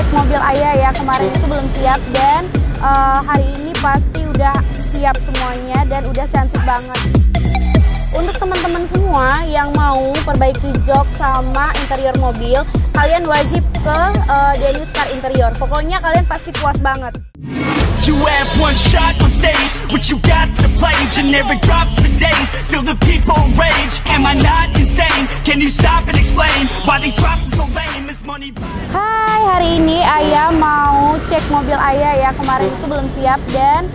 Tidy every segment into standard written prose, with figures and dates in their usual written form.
cek mobil ayah ya. Kemarin itu belum siap dan hari ini pasti udah siap semuanya dan udah cantik banget. Untuk teman-teman semua yang mau perbaiki jok sama interior mobil, kalian wajib ke Dennis Car Interior. Pokoknya kalian pasti puas banget. You have one shot on stage, what you got to play? Generic drops for days, still the people rage. Am I not insane? Can you stop and explain why these drops are so lame? Is money? Hai, hari ini ayah mau cek mobil ayah ya. Kemarin itu belum siap dan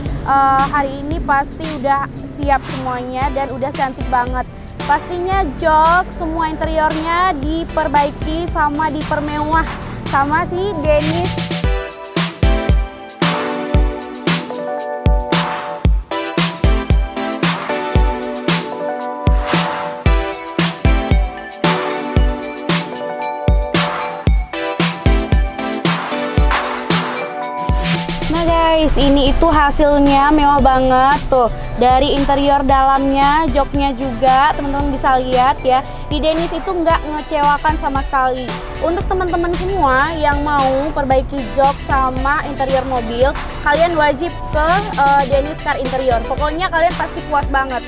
hari ini pasti udah siap semuanya dan udah cantik banget. Pastinya jok semua interiornya diperbaiki sama dipermewah sama si Dennis. Nah guys, ini itu hasilnya mewah banget tuh. Dari interior dalamnya, joknya juga teman-teman bisa lihat ya. Di Dennis itu nggak ngecewakan sama sekali. Untuk teman-teman semua yang mau perbaiki jok sama interior mobil, kalian wajib ke Dennis Car Interior. Pokoknya kalian pasti puas banget.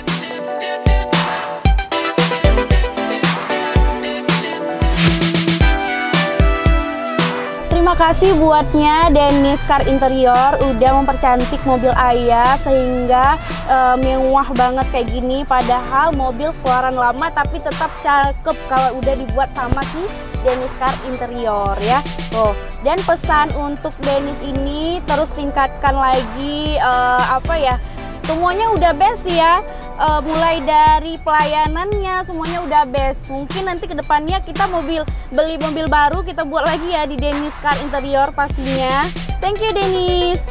Terima kasih buatnya Dennis Car Interior udah mempercantik mobil ayah sehingga mewah banget kayak gini. Padahal mobil keluaran lama tapi tetap cakep kalau udah dibuat sama si Dennis Car Interior ya. Tuh. Dan pesan untuk Dennis ini terus tingkatkan lagi semuanya udah best ya. Mulai dari pelayanannya semuanya udah best. Mungkin nanti kedepannya kita beli mobil baru kita buat lagi ya di Dennis Car Interior pastinya. Thank you Dennis.